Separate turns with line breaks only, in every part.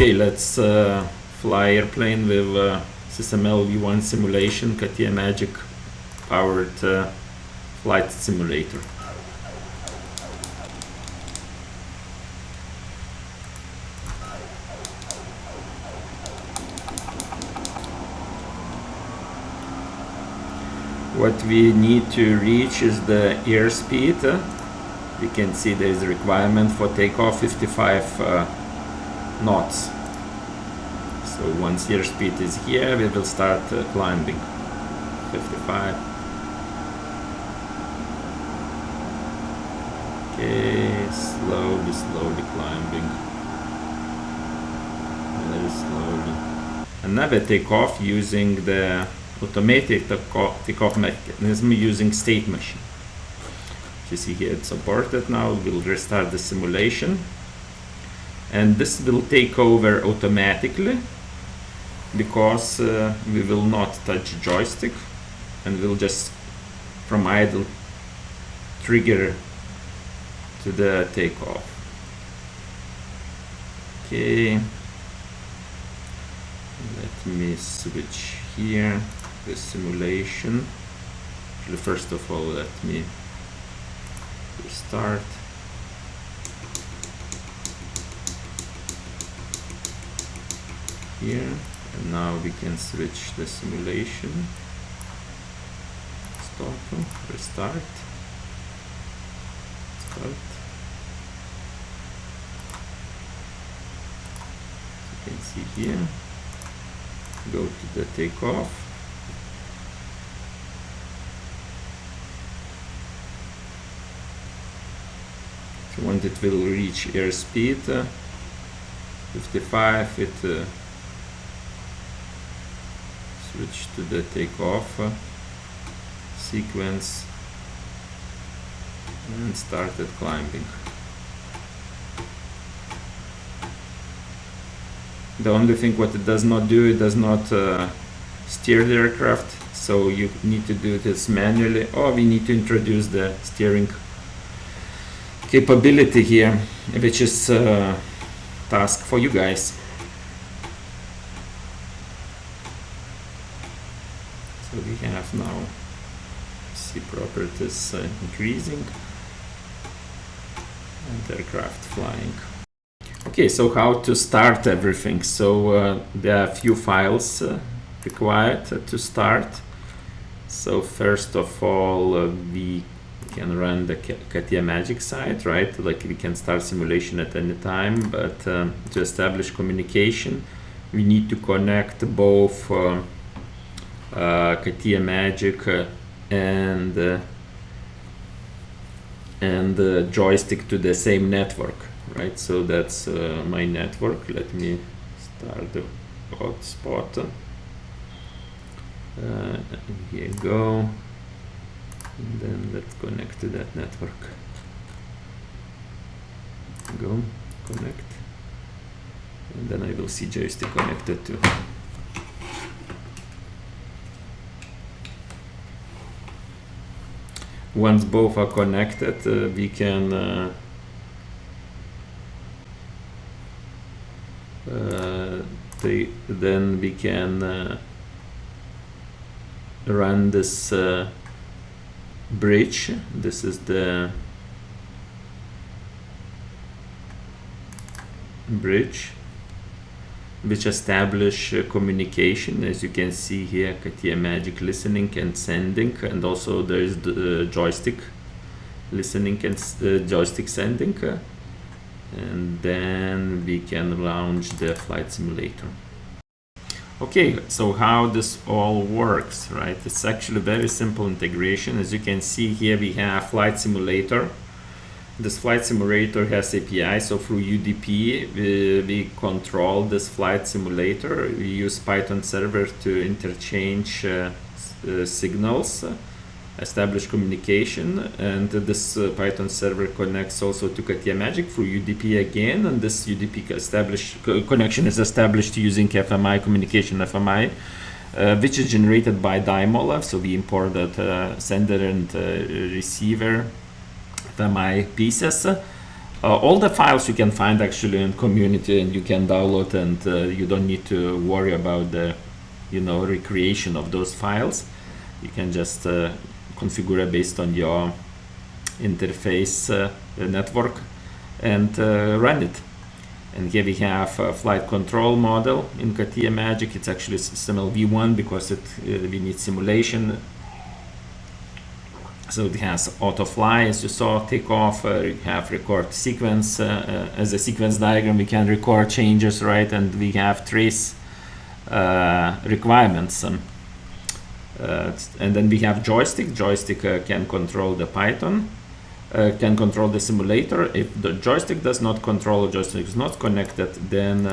Okay, let's fly airplane with SysML V1 simulation, CATIA Magic powered flight simulator. What we need to reach is the airspeed. You can see there is a requirement for takeoff 55 knots. So once airspeed is here, we will start climbing. 55. Okay, slowly climbing. Very slowly. And now we take off using the automatic takeoff mechanism using state machine. You see here it's supported now. We'll restart the simulation. And this will take over automatically because we will not touch joystick and we'll just from idle trigger to the takeoff. Okay, let me switch here the simulation. Actually, first of all, let me restart. Here, and now we can switch the simulation. Stop, restart, start. You can see here, go to the takeoff. So when it will reach airspeed 55, it switch to the takeoff sequence and started climbing. The only thing what it does not do, it does not steer the aircraft, so you need to do this manually, or we need to introduce the steering capability here, which is a task for you guys. So we have now see properties increasing and aircraft flying. Okay, so how to start everything? So there are a few files required to start. So first of all, we can run the CATIA Magic site, right? Like we can start simulation at any time, but to establish communication, we need to connect both CATIA Magic and joystick to the same network, right? So that's my network. Let me start the hotspot. Here you go. And then let's connect to that network. Go, connect. And then I will see joystick connected to. Once both are connected, we can then we can run this bridge. This is the bridge which establish communication. As you can see here, CATIA Magic listening and sending, and also there is the joystick listening and joystick sending, and then we can launch the flight simulator. Okay, so how this all works, right? It's actually very simple integration. As you can see here, we have flight simulator. This flight simulator has API, so through UDP we control this flight simulator. We use Python server to interchange signals, establish communication, and this Python server connects also to CATIA Magic through UDP again, and this UDP connection is established using FMI communication FMI, which is generated by Dymola. So we imported sender and receiver FMI pieces, All the files you can find actually in community, and you can download, and you don't need to worry about the recreation of those files. You can just configure it based on your interface network and run it. And here we have a flight control model in CATIA Magic. It's actually SysML v1 because we need simulation. So it has auto fly, as you saw, takeoff. We have record sequence. As a sequence diagram, we can record changes, right? And we have trace requirements. And then we have joystick. Joystick can control the Python, can control the simulator. If the joystick does not control, joystick is not connected, then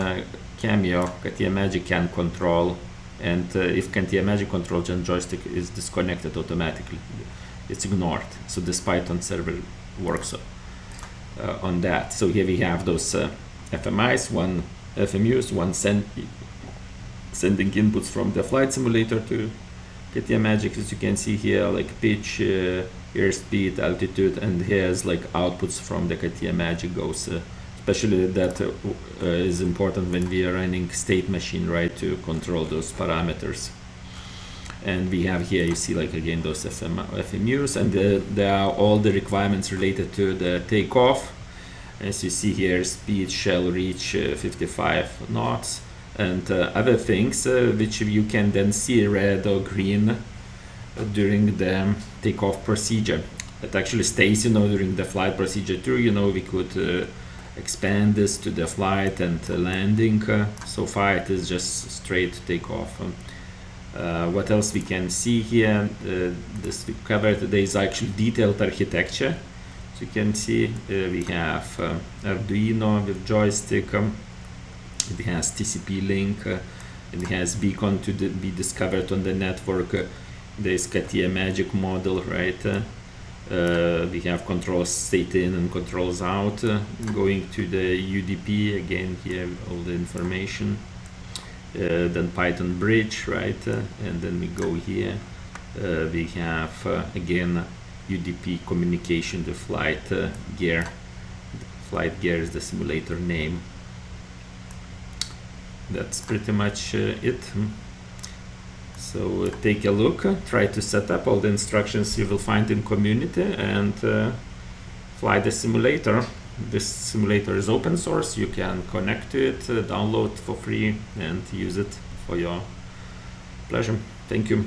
CATIA Magic can control. And if CATIA Magic controls, then joystick is disconnected automatically. It's ignored. So this Python server works on that. So here we have those FMIs, one FMUs, one sending inputs from the flight simulator to CATIA Magic, as you can see here, like pitch, airspeed, altitude, and here's like outputs from the CATIA Magic goes. Especially that is important when we are running state machine, right, to control those parameters. And we have here, you see, like again, those FMUs, and there are all the requirements related to the takeoff. As you see here, speed shall reach 55 knots, and other things which you can then see red or green during the takeoff procedure. It actually stays, during the flight procedure too. We could expand this to the flight and landing. So far, it is just straight takeoff. What else we can see here? This we covered. There is actually detailed architecture. So you can see we have Arduino with joystick. It has TCP link. It has beacon to be discovered on the network. There is CATIA Magic model, right? We have controls state in and controls out. Going to the UDP again. Here all the information. Then Python bridge, right? And then we go here. We have again UDP communication, the FlightGear. FlightGear is the simulator name. That's pretty much it. So take a look, try to set up all the instructions you will find in community, and fly the simulator. This simulator is open source. You can connect to it, download for free, and use it for your pleasure. Thank you.